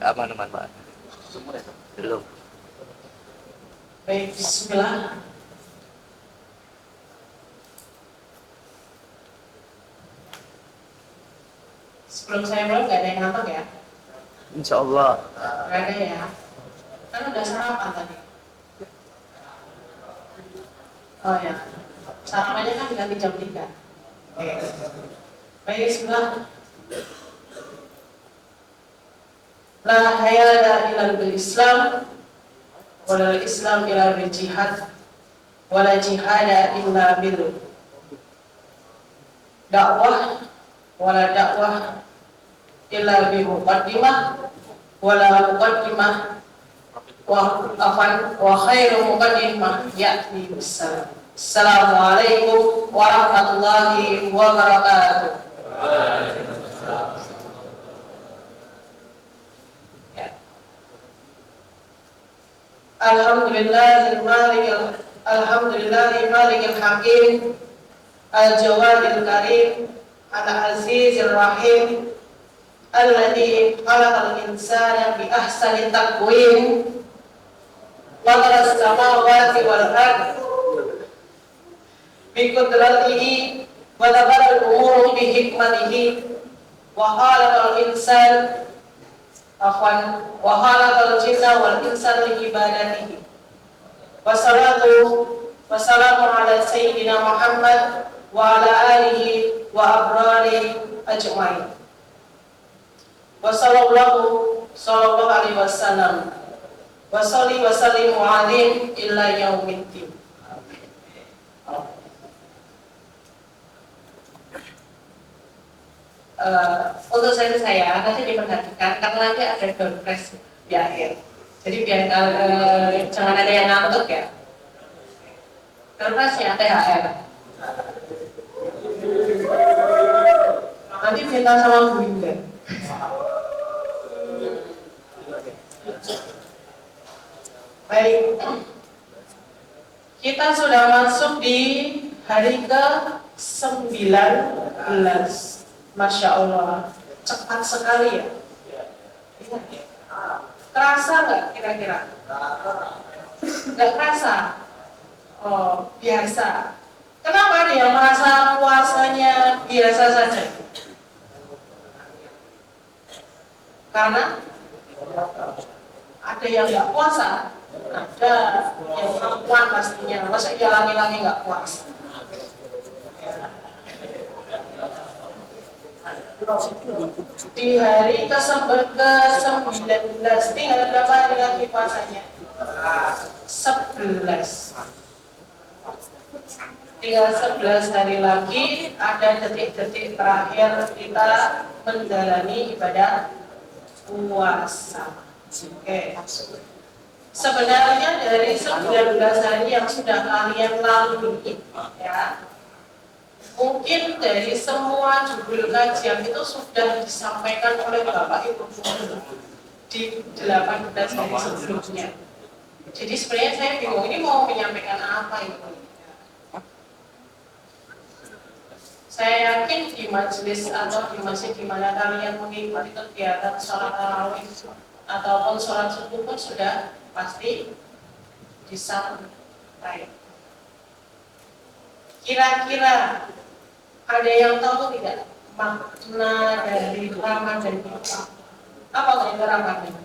Aman-aman Pak. Belum. Baik, bismillah. Sebelum saya mulai, nggak ada yang ngantuk ya? Insya Allah. Nggak ada ya? Kan udah sarapan tadi. Oh ya, sarapannya kan diganti jam 3. Oke. Baik, bismillah. La hayada illa bil Islam, wala Islam illa bil jihad, wala jihada illa bil dakwah, wala dakwah illa bi muqaddimah, wala muqaddimah wa khairu muqaddimah ya'ti bis-salam. Assalamualaikum warahmatullahi wabarakatuh. Alhamdulillahil malikil hakim, al-jawadil karim, al-azizir rahim, alladhi khalaqal insana bi ahsani taqwim, qadara as-samawati wal ardh bi qudratihi wa dabbara al-umura bi hikmatihi wa khalaqal insana wa khalaqal jinna wal insa li ibadatihi. Wassalamu ala sayyidina Muhammad wa ala alihi wa abrari ajmain. Wa sallallahu alaihi wasallam wa salli wa sallim alim illa yaumiddin. Untuk saya nanti diperhatikan karena nanti ada door prize di akhir. Jadi biar jangan ada yang ngantuk ya. Door prize-nya THR. Nanti minta sama Bu Indah. Baik. Kita sudah masuk di hari ke-19. Masya Allah, cepat sekali ya. Kerasa nggak kira-kira? Nggak kerasa? Oh, biasa. Kenapa ada yang merasa puasanya biasa saja? Karena ada yang nggak puasa, ada yang perempuan pastinya. Masa dia laki-laki nggak puasa? Di hari ke-19 tinggal berapa hari lagi puasanya? 11. Tinggal 11 hari lagi, ada detik-detik terakhir kita menjalani ibadah puasa. Oke. Sebenarnya dari 19 hari yang sudah kalian lalui, ya, mungkin dari semua judul kajian itu sudah disampaikan oleh Bapak Ibu di 18 hari sebelumnya. Jadi sebenarnya saya bingung ini mau menyampaikan apa itu. Saya yakin di majelis atau di masjid di mana kalian mengikuti kegiatan sholat tarawih ataupun sholat subuh pun sudah pasti disampaikan. Kira-kira ada yang tahu tidak makna dari Ramadan itu? Apa itu Ramadan?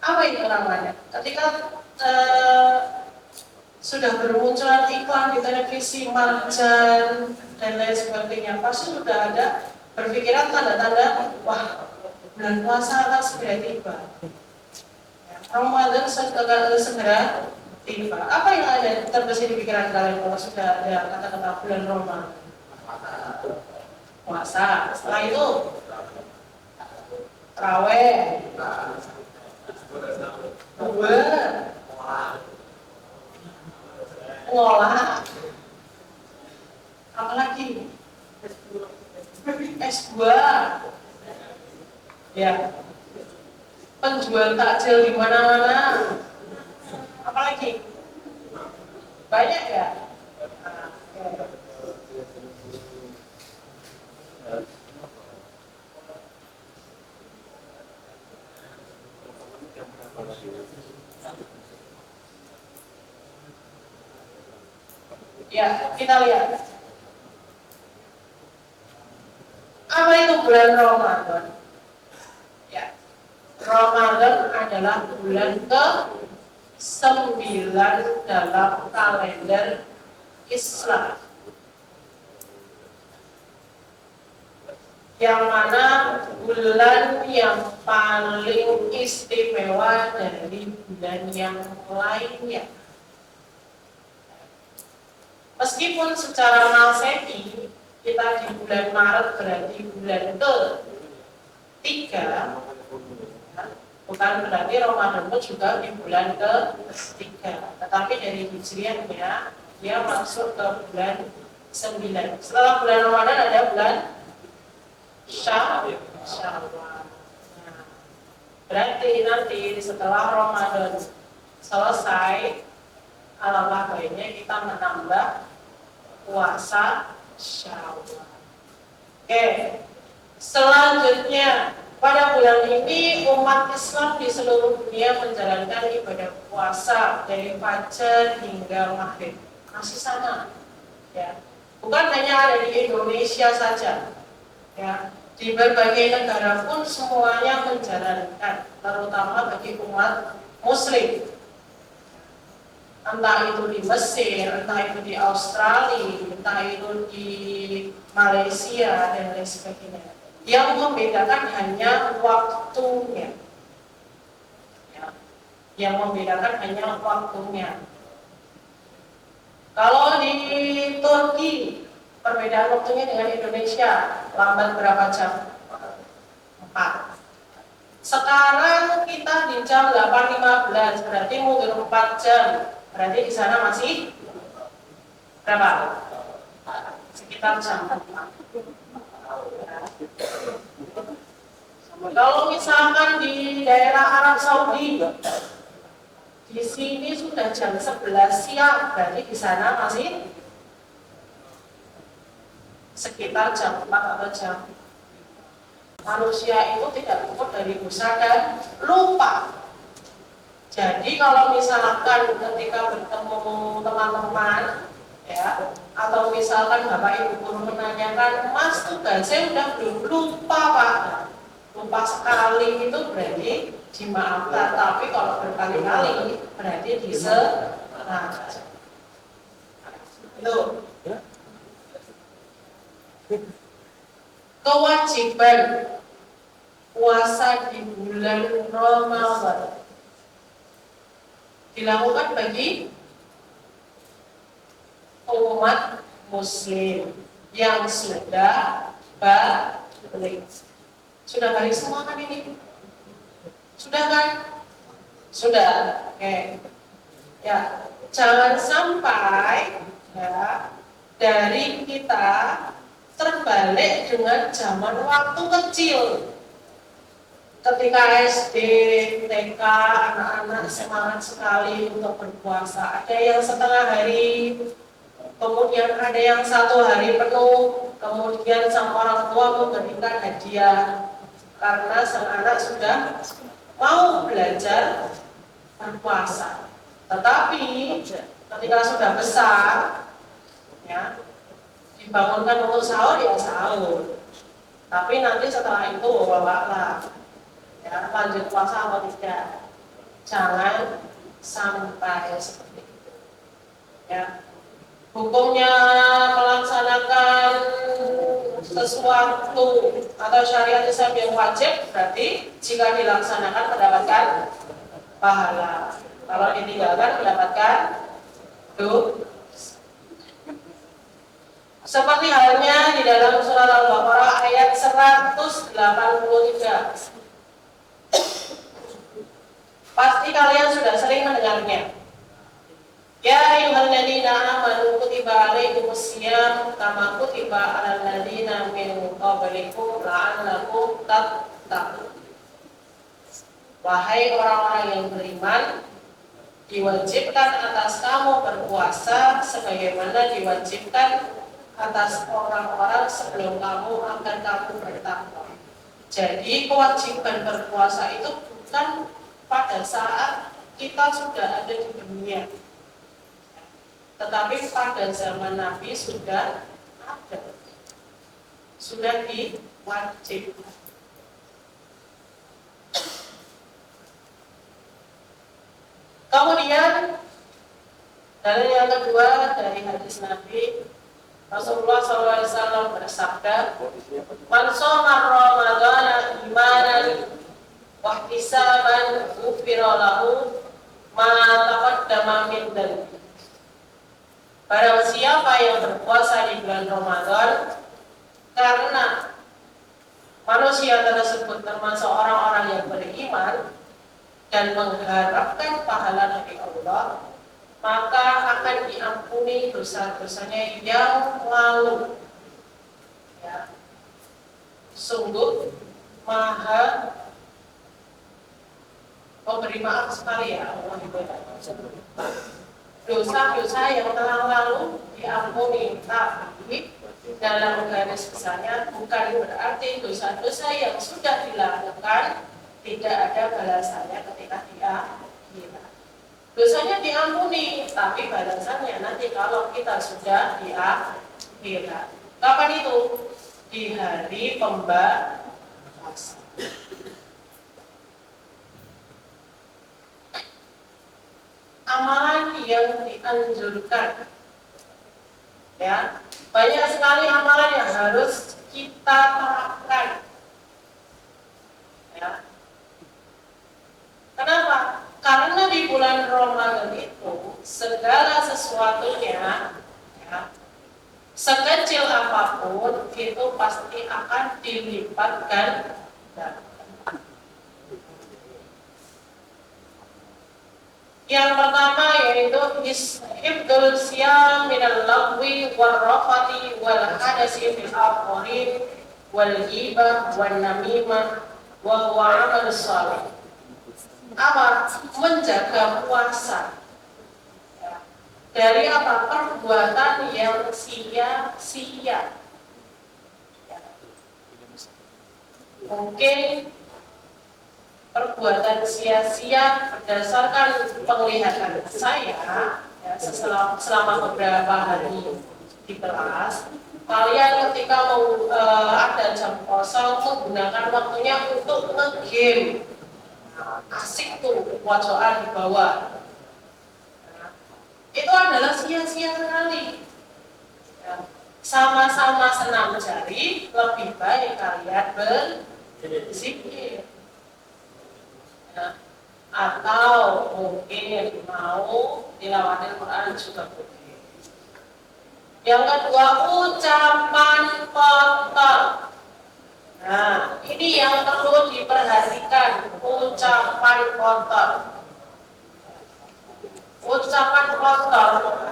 Apa itu Ramadan? Ketika sudah bermunculan iklan di televisi, marjan dan lain sebagainya, pasti sudah ada berpikiran tanda-tanda, wah, bulan puasa akan segera tiba. Ramadan segera tiba. Apa yang ada terbesit di pikiran kalian kalau sudah ada kata-kata bulan Ramadan? Puasa. Setelah itu tarawih, ngolah, apalagi S2, ya, penjual takjil di mana-mana, apalagi Banyak ya? Nah, oke. Ya, kita lihat. Apa itu bulan Ramadan? Ya, Ramadan adalah bulan ke-9 dalam kalender Islam. Yang mana bulan yang paling istimewa dari bulan yang lainnya. Meskipun secara Masehi kita di bulan Maret berarti bulan ke-3, bukan berarti Ramadan pun juga di bulan ke-3, tetapi dari Hijriahnya dia masuk ke bulan 9. Setelah bulan Ramadan ada bulan Syawal. Nah, berarti nanti setelah Ramadan selesai, alangkah baiknya kita menambah puasa Syawal. Oke, selanjutnya pada bulan ini umat Islam di seluruh dunia menjalankan ibadah puasa dari fajar hingga maghrib. Masih sama, ya. Bukan hanya ada di Indonesia saja, ya. Di berbagai negara pun semuanya menjalankan, terutama bagi umat Muslim. Entah itu di Mesir, entah itu di Australia, entah itu di Malaysia dan lain sebagainya. Yang membedakan hanya waktunya. Ya. Yang membedakan hanya waktunya. Kalau di Turki, perbedaan waktunya dengan Indonesia lambat berapa jam? 4. Sekarang kita di jam 8.15, berarti mundur 4 jam. Berarti di sana masih berapa? Sekitar jam 4. Kalau misalkan di daerah Arab Saudi, di sini sudah jam 11 siang, berarti di sana masih sekitar jam 4 atau jam. Manusia itu tidak luput dari dosa dan lupa. Jadi kalau misalkan ketika bertemu teman-teman, ya, atau misalkan bapak ibu guru menanyakan, Mas tugasnya udah belum? Lupa Pak. Lupa sekali itu berarti dimaafkan, tapi kalau berkali-kali berarti disengaja. Itu kewajiban puasa di bulan Ramadan dilakukan bagi umat Muslim yang sudah balik. Sudah balik semua kan ini? Sudah kan? Sudah. Oke. Ya, jangan sampai ya dari kita terbalik dengan zaman waktu kecil. Ketika SD, TK, anak-anak semangat sekali untuk berpuasa. Ada yang setengah hari, kemudian ada yang 1 hari penuh, kemudian sang orang tua memberikan hadiah karena sang anak sudah mau belajar berpuasa. Tetapi ketika sudah besar, ya, dibangunkan untuk sahur ya sahur. Tapi nanti setelah itu wawalah, ya, lanjut puasa atau tidak. Jangan sampai seperti itu. Ya. Hukumnya melaksanakan sesuatu atau syariat Islam yang wajib berarti jika dilaksanakan mendapatkan pahala. Kalau ditinggalkan mendapatkan dosa. Seperti halnya di dalam surat Al-Baqarah ayat 183. Pasti kalian sudah sering mendengarnya. Ya ayyuhalladzina amanu kutiba alaikumusiyam kama kutiba alal ladzina min qablikum la'allakum tattaqun. Wahai orang-orang yang beriman, diwajibkan atas kamu berpuasa sebagaimana diwajibkan atas orang-orang sebelum kamu agar kamu bertakwa. Jadi kewajiban berpuasa itu bukan pada saat kita sudah ada di dunia, tetapi pada zaman Nabi sudah ada, sudah diwajibkan. Kemudian dalil yang kedua dari hadis Nabi, Rasulullah SAW bersabda, "Man shoma Ramadhana imanan wa ihtisaban ghufira lahu ma taqaddama min dhanbi." Barang siapa yang berpuasa di bulan Ramadan karena manusia tersebut termasuk orang-orang yang beriman dan mengharapkan pahala dari Allah, maka akan diampuni dosa-dosanya yang lalu. Ya. Sungguh Maha pemberi maaf sekali ya Allah itu. Dosa-dosa yang telah lalu diampuni, tapi dalam garis besarnya bukan berarti dosa-dosa yang sudah dilakukan tidak ada balasannya ketika dia gila. Dosanya diampuni, tapi balasannya nanti kalau kita sudah dia gila. Kapan itu? Di hari pembalasan. Amalan yang dianjurkan, ya, banyak sekali amalan yang harus kita terapkan. Ya. Kenapa? Karena di bulan Ramadan itu segala sesuatunya, ya, sekecil apapun itu pasti akan dilipatkan. Yang pertama yaitu hifdzul siyam minal lagwi wal rafati wal hadasi fil akhirin wal ghibah wan namimah wa huwa amalus shalih. Apa? Menjaga puasa dari apa? Perbuatan yang sia-sia. Mungkin perbuatan sia-sia berdasarkan penglihatan saya, ya, selama beberapa hari di kelas, kalian ketika mau ada jam kosong menggunakan waktunya untuk nge-game. Asik tuh pojokan di bawah. Itu adalah sia-sia sekali. Ya, sama-sama senam jari, lebih baik kalian berzikir. Ya, atau mungkin mau tilawatil Quran juga boleh. Yang kedua, ucapan kotor. Nah, ini yang perlu diperhatikan, ucapan kotor. Ucapan kotor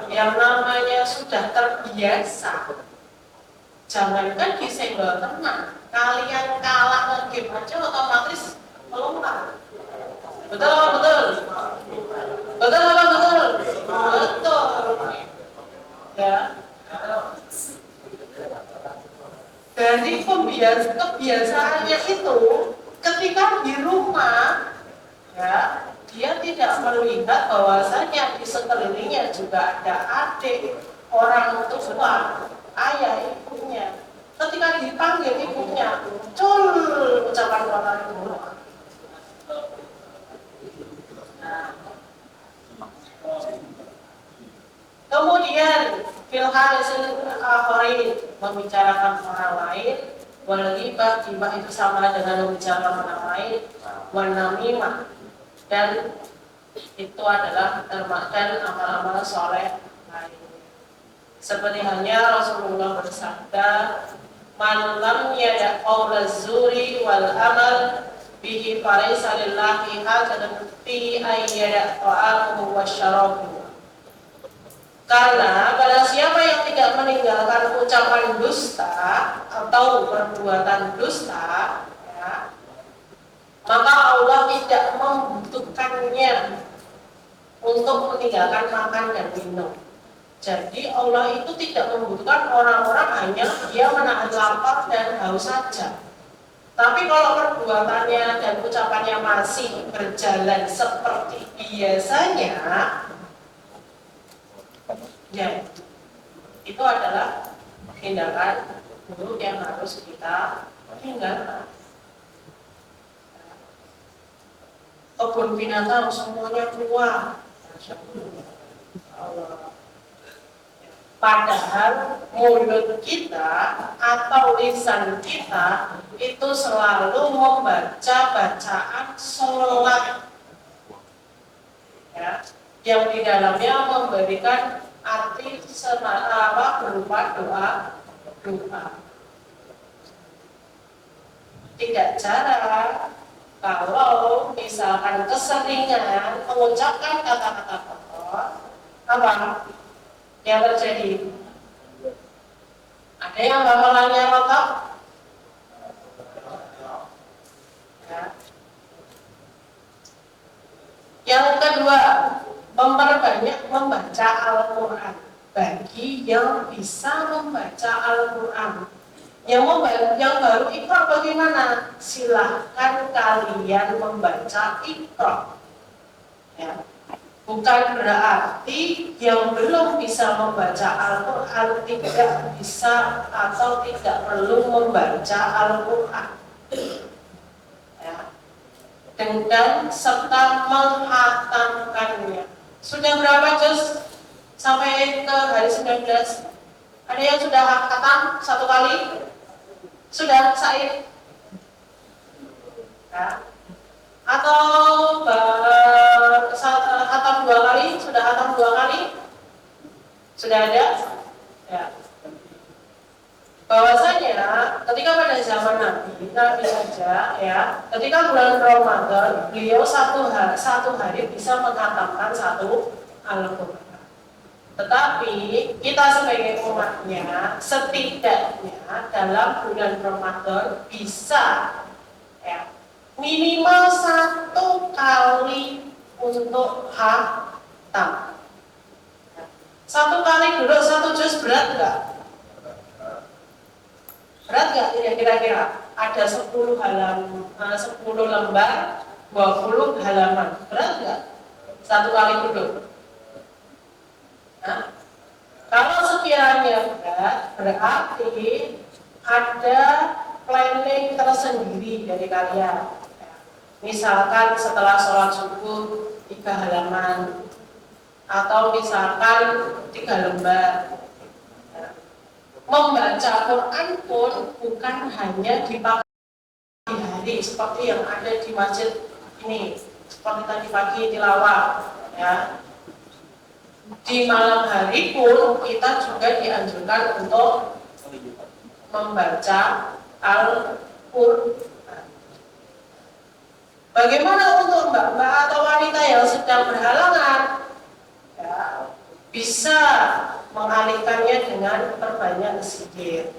yang namanya sudah terbiasa. Jangankan disenggol teman, kalian kalah nge-game aja otomatis melompat. Betul apa betul? Betul apa betul? Betul. Ya. Dari kebiasaannya itu ketika di rumah, ya, dia tidak melihat bahwasanya di sekelilingnya juga ada adik, orang tua, ayah, ibunya. Ketika dipanggil ibunya, muncul ucapan kotor itu. Kemudian filhadisil akhirin, membicarakan orang lain, wal ghibah, ghibah itu sama dengan membicarakan orang lain, wan namimah, dan itu adalah termakan amal-amal soleh lain. Seperti halnya Rasulullah bersabda, man lam yada' qaula zuri wal amal bihi falaysa lillahi hajatun fi ayyada' ta'amuhu wa syarabuhu. Karena pada siapa yang tidak meninggalkan ucapan dusta atau perbuatan dusta, ya, maka Allah tidak membutuhkannya untuk meninggalkan makan dan minum. Jadi Allah itu tidak membutuhkan orang-orang hanya dia menahan lapar dan haus saja. Tapi kalau perbuatannya dan ucapannya masih berjalan seperti biasanya, ya itu adalah tindakan buruk yang harus kita tinggalkan. Kebun binatang semuanya keluar. Padahal mulut kita atau lisan kita itu selalu membaca bacaan sholat, ya, yang di dalamnya memberikan arti berupa doa. Tidak jarang kalau misalkan keseringan mengucapkan kata-kata kotor, apa yang terjadi? Ada yang hafalannya rotok? Ya. Yang kedua, memperbanyak membaca Al-Quran. Bagi yang bisa membaca Al-Quran, yang baru Iqra bagaimana? Silahkan kalian membaca Iqra, ya. Bukan berarti yang belum bisa membaca Al-Quran tidak bisa atau tidak perlu membaca Al-Quran, ya. Dengan serta menghatamkannya. Sudah berapa juz sampai ke hari 19? Ada yang sudah khatam satu kali? Sudah, Said? Ya. Atau khatam 2 kali? Sudah khatam 2 kali? Sudah ada? Ya. Bahwasanya ketika pada zaman Nabi saja, ya, ketika bulan Ramadan, beliau satu hari bisa menghatamkan 1 Al-Quran. Tetapi kita sebagai umatnya setidaknya dalam bulan Ramadan bisa, ya, minimal 1 kali untuk khatam. 1 kali dulu 1 juz berat enggak? Berat enggak kira-kira? Ada 10 lembar, 20 halaman. Berat enggak? 1 kali duduk. Nah, kalau sekiranya berat, berarti ada planning tersendiri dari kalian. Misalkan setelah sholat subuh 3 halaman, atau misalkan 3 lembar. Membaca Quran pun bukan hanya di pagi hari seperti yang ada di masjid ini, seperti tadi pagi tilawah, ya. Di malam hari pun kita juga dianjurkan untuk membaca Al-Quran. Bagaimana untuk mbak-mbak atau wanita yang sedang berhalangan? Ya, bisa mengalihkannya dengan perbanyak zikir,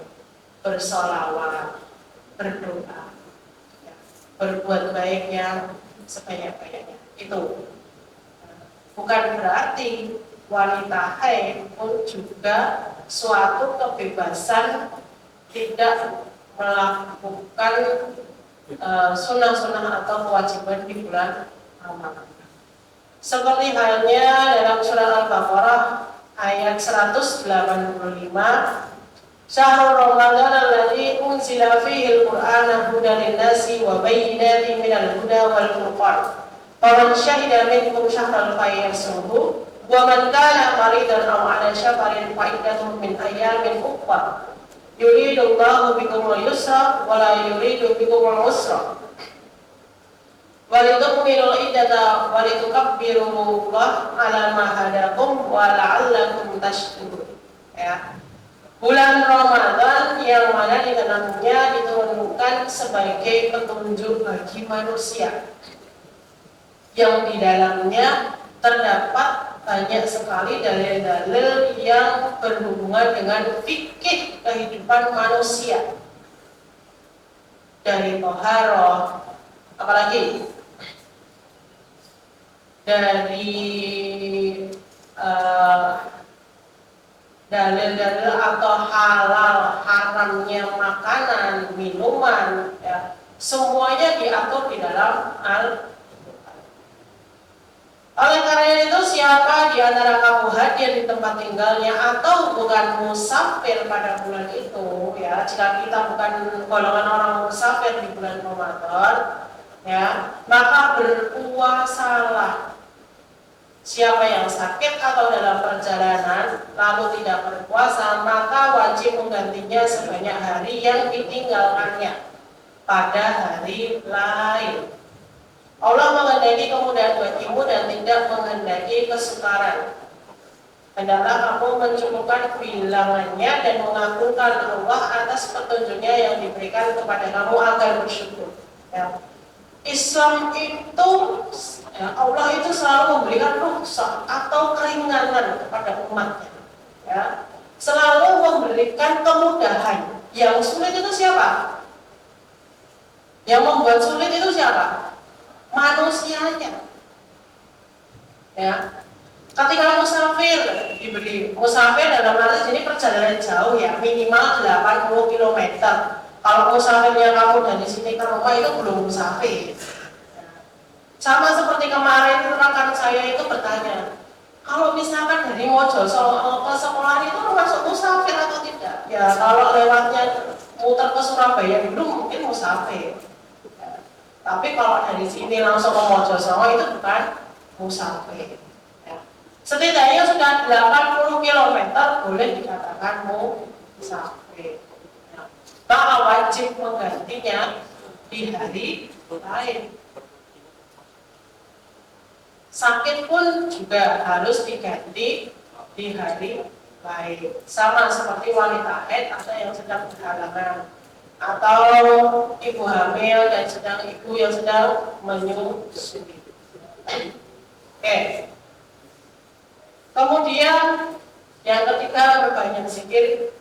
bersolawat, berdoa, ya, berbuat baik yang sebanyak-banyaknya. Itu bukan berarti wanita haid pun juga suatu kebebasan tidak melakukan sunnah-sunnah atau kewajiban di bulan Ramadan. Seperti halnya dalam surat Al-Baqarah ayat 185, Syahrul Ramadan alladzi unzila fihi al-Qur'anu hudan lin-nasi wa bayyinatin minal huda wal furqan. Faman syahida minkum syahral falyasumhu wa man kana maridan aw 'ala safarin fa iddatun min ayyamin ukhra. Yuridullahu bikumul yusra wa la yuridu bikumul usra. Walitukmilul iddata walitukabbirullaha 'ala ma hadakum wa la'allakum tashkurun. Ya. Bulan Ramadan yang mana di dalamnya diturunkan sebagai petunjuk bagi manusia, yang di dalamnya terdapat banyak sekali dalil-dalil yang berhubungan dengan fikih kehidupan manusia, dari toharoh, apalagi dari eh, dalil-dalil atau halal haramnya makanan, minuman, ya, semuanya diatur di dalam Al. Oleh karena itu, siapa di antara kamu hadir di tempat tinggalnya atau bukan musafir pada bulan itu, ya, jika kita bukan golongan orang musafir di bulan Ramadan, ya, maka berpuasalah. Siapa yang sakit atau dalam perjalanan lalu tidak berpuasa, maka wajib menggantinya sebanyak hari yang ditinggalkannya pada hari lain. Allah menghendaki kemudahan bagimu dan tidak menghendaki kesukaran. Hendaklah kamu mencukupkan bilangannya dan mengagungkan Allah atas petunjuknya yang diberikan kepada kamu agar bersyukur. Ya. Islam itu, ya, Allah itu selalu memberikan rukhsah atau keringanan kepada umatnya. Ya. Selalu memberikan kemudahan. Yang sulit itu siapa? Yang membuat sulit itu siapa? Manusianya. Ya. Ketika musafir diberi, musafir dalam arti ini perjalanan jauh, ya, minimal 80 km. Kalau musafirnya kamu dari sini ke rumah itu belum musafir. Sama seperti kemarin rekan saya itu bertanya, kalau misalkan dari Mojosongo ke sekolah itu termasuk musafir atau tidak? Ya, kalau lewatnya muter ke Surabaya dulu mungkin musafir. Tapi kalau dari sini langsung ke Mojosongo itu bukan musafir. Ya. Setidaknya sudah 80 km boleh dikatakan musafir. Ya. Maka wajib menggantinya di hari lain. Sakit pun juga harus diganti di hari lain. Sama seperti wanita haid atau yang sedang berhalangan, atau ibu hamil dan ibu yang sedang menyusui. Oke. Kemudian yang ketiga, berbanyak zikir.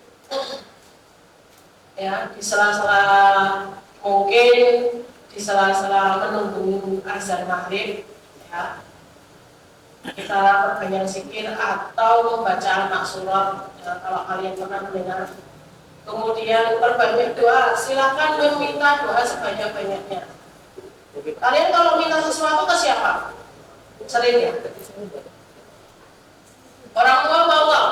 Ya, di sela-sela mungkin di sela-sela menunggu azan maghrib, ya, kita berbanyak zikir atau membaca al-maksurat, ya, kalau kalian pernah mendengar. Kemudian perbanyak doa, silakan meminta doa sebanyak-banyaknya. Kalian kalau minta sesuatu ke siapa? Sering ya? Orang tua mau uang?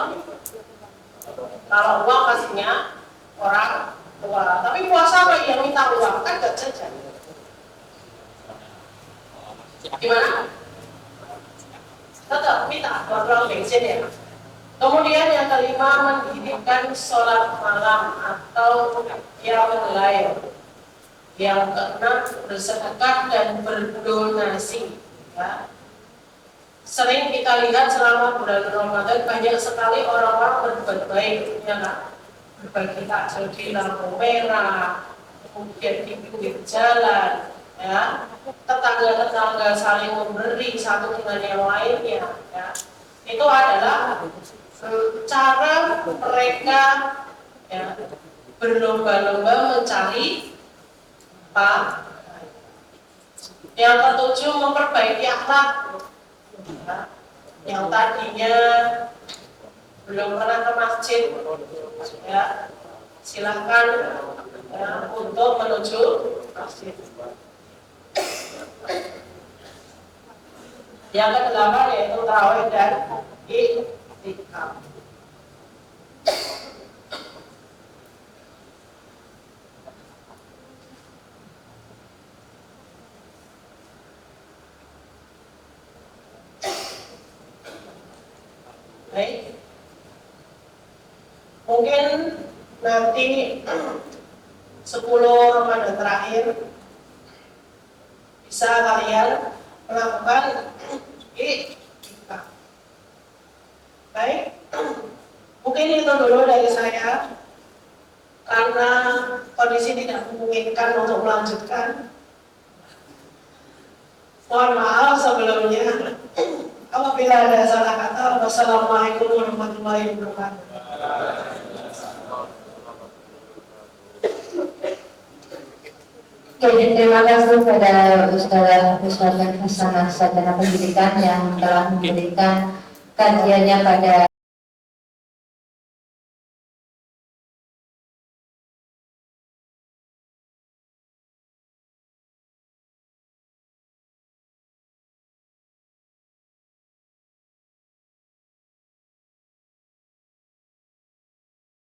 Kalau uang pastinya orang tua. Tapi puasa apa yang minta uang? Kan gak jajan. Gimana? Tetap minta uang bensin ya. Kemudian yang kelima, mendirikan sholat malam atau qiyamul lail. Yang keenam, bersedekah dan berdonasi. Ya. Sering kita lihat selama bulan Ramadan banyak sekali orang-orang berbuat baik, ya kan? Berbagi takjil di lampu merah, kemudian di pinggir jalan, ya. Tetangga-tetangga saling memberi satu dengan yang lainnya, ya. Itu adalah cara mereka, ya, berlomba-lomba mencari apa? Yang ketujuh, memperbaiki akhlak. Ya, yang tadinya belum pernah ke masjid, ya, silahkan, ya, untuk menuju masjid. Yang kedelapan yaitu tarawih dan i'tikaf. Baik. Mungkin nanti 10 Ramadan terakhir bisa kalian melakukan i'tikaf. Baik. Mungkin itu dulu dari saya. Karena kondisi tidak memungkinkan untuk melanjutkan, mohon maaf sebelumnya. Apabila ada salah kata, wassalamualaikum warahmatullahi wabarakatuh. Jadi terima kasih pada Ustazah Hasanah Sarjana Pendidikan yang telah memberikan kajiannya pada